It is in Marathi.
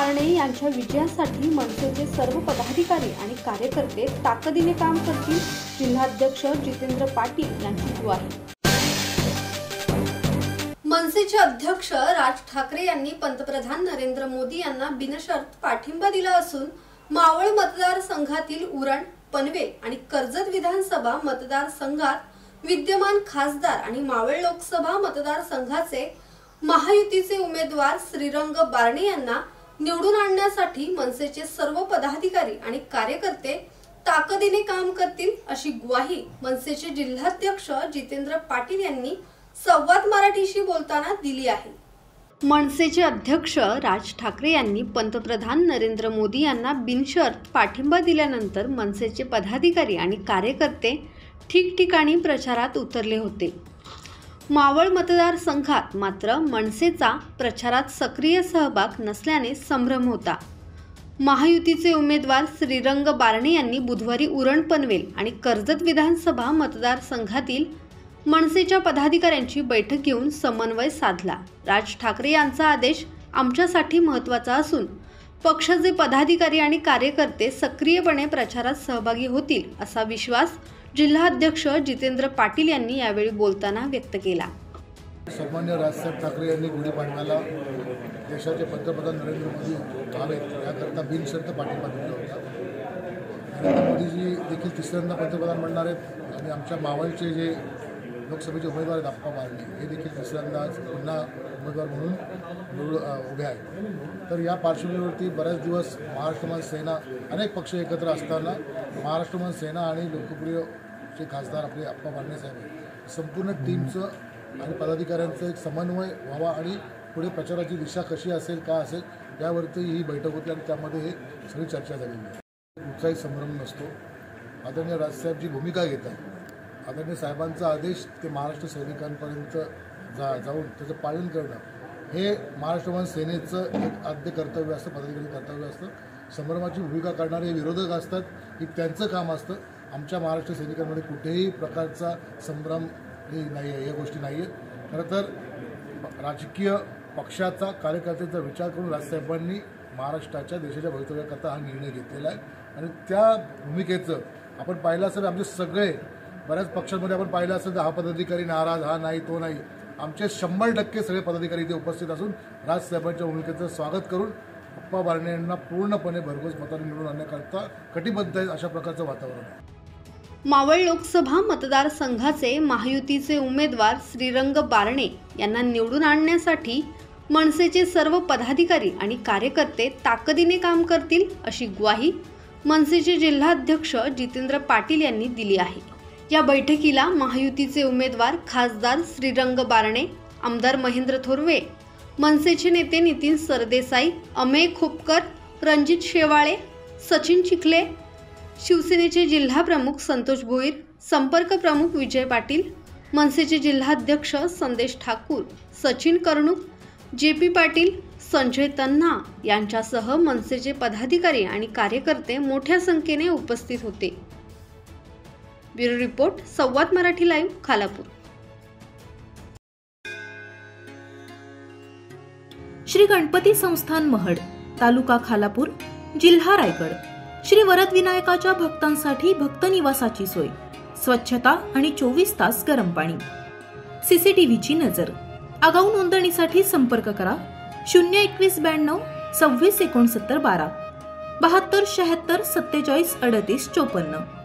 बारणे यांच्या विजयासाठी मनसेचे सर्व पदाधिकारी आणि कार्यकर्ते ताकदीने काम करतील, जिल्हाध्यक्ष जितेंद्र पाटील यांची ग्वाही। मनसेचे अध्यक्ष राज ठाकरे यांनी पंतप्रधान नरेंद्र मोदी यांना बिनशर्त पाठिंबा दिला असून मावळ मतदारसंघातील उरण, पनवेल आणि कर्जत विधानसभा मतदारसंघात विद्यमान खासदार आणि मावळ लोकसभा मतदारसंघाचे महायुतीचे उमेदवार श्रीरंग बारणे यांना निवडून आणण्यासाठी मनसेचे सर्व पदाधिकारी आणि कार्यकर्ते ताकदीने काम करतील, अशी ग्वाही मनसेचे जिल्हाध्यक्ष जितेंद्र पाटील यांनी संवाद मराठीशी बोलताना दिली आहे। मनसेचे अध्यक्ष राज ठाकरे यांनी पंतप्रधान नरेंद्र मोदी यांना बिनशर्त पाठिंबा दिल्यानंतर मनसेचे पदाधिकारी आणि कार्यकर्ते ठिकठिकाणी प्रचारात उतरले होते। मावळ मतदारसंघात मात्र मनसेचा प्रचारात सक्रिय सहभाग नसल्याने संभ्रम होता। महायुतीचे उमेदवार श्रीरंग बारणे यांनी बुधवारी उरण, पनवेल आणि कर्जत विधानसभा मतदारसंघातील मनसेच्या पदाधिकाऱ्यांची बैठक घेऊन समन्वय साधला। राज ठाकरे यांचा आदेश आमच्यासाठी महत्त्वाचा असून पक्षाचे पदाधिकारी आणि कार्यकर्ते सक्रियपणे प्रचारात सहभागी होतील, असा विश्वास जिल्हाध्यक्ष जितेंद्र पाटील यांनी यावेळी बोलताना व्यक्त केला। सन्मान्य राजसाहेब ठाकरे यांनी गुढीपाडव्याला देशाचे पंतप्रधान नरेंद्र मोदी व्हावेत याकरता बिनशर्त पाठिंबा दिला होता। नरेंद्र मोदीजी देखील तिसऱ्यांदा पंतप्रधान बनणार आहेत आणि आमच्या मावळचे जे लोकसभेचे उमेदवार आहेत अप्पा बारणे हे देखील तिसऱ्यांदा पुन्हा उमेदवार म्हणून उभे आहेत। तर या पार्श्वभूमीवरती बऱ्याच दिवस महाराष्ट्र सेना अनेक पक्ष एकत्र असताना महाराष्ट्र सेना आणि लोकप्रिय जे खासदार आपले अप्पा बारणे साहेब संपूर्ण टीमचं आणि पदाधिकाऱ्यांचं एक समन्वय व्हावा आणि पुढे प्रचाराची दिशा कशी असेल काय असेल यावरती ही बैठक होती आणि त्यामध्ये हे सगळी चर्चा झालेली आहे। कुठचाही संभ्रम नसतो। आदरणीय राजसाहेब जी भूमिका घेतात, आदरणीय साहेबांचा आदेश ते महाराष्ट्र सैनिकांपर्यंत जाऊन त्याचं पालन करणं हे महाराष्ट्र सेनेचं एक आद्य कर्तव्य असतं, पदाधिकारी कर्तव्य असतं। संभ्रमाची भूमिका करणारे हे विरोधक असतात, हे त्यांचं काम असतं। आमच्या महाराष्ट्र सैनिकांमध्ये कुठेही प्रकारचा संभ्रम नाही आहे, या गोष्टी नाही आहेत। खरं तर राजकीय पक्षाचा कार्यकर्त्यांचा विचार करून राजसाहेबांनी महाराष्ट्राच्या देशाच्या भवितव्याकरता हा निर्णय घेतलेला आहे आणि त्या भूमिकेचं आपण पाहिलं असेल आमचे सगळे बऱ्याच पक्षांमध्ये आपण पाहिलं असेल तर हा पदाधिकारी नाराज, हा नाही तो नाही, आमचे 100% सगळे पदाधिकारी इथे उपस्थित असून राजसाहेबांच्या भूमिकेचं स्वागत करून अप्पा बारणे यांना पूर्णपणे भरघोस मतांनी निवडून आणण्याकरता कटिबद्ध आहे, अशा प्रकारचं वातावरण आहे। मावळ लोकसभा मतदारसंघाचे महायुतीचे उमेदवार श्रीरंग बारणे यांना निवडून आणण्यासाठी मनसेचे सर्व पदाधिकारी आणि कार्यकर्ते ताकदीने काम करतील, अशी ग्वाही मनसेचे जिल्हाध्यक्ष जितेंद्र पाटील यांनी दिली आहे। या बैठकीला महायुतीचे उमेदवार खासदार श्रीरंग बारणे, आमदार महेंद्र थोरवे, मनसेचे नेते नितीन सरदेसाई, अमेय खोपकर, रणजित शेवाळे, सचिन चिखले, शिवसेनेचे जिल्हा प्रमुख संतोष भोईर, संपर्क प्रमुख विजय पाटील, मनसेचे जिल्हाध्यक्ष संदेश ठाकूर, सचिन कर्णुक, जेपी पाटील, संजय तन्ना यांच्यासह मनसेचे पदाधिकारी आणि कार्यकर्ते मोठ्या संख्येने उपस्थित होते। ब्युरो रिपोर्ट, संवाद मराठी लाईव्ह, खालापूर। श्री गणपती संस्थान महड, तालुका खालापूर, जिल्हा रायगड। श्री वरद विनायकाच्या भक्तांसाठी भक्त निवासाची सोय, स्वच्छता आणि 24 तास गरम पाणी, सीसीटीव्हीची नजर। आगाऊ नोंदणीसाठी संपर्क करा 02192 26 69 12 72 76 47 38 54।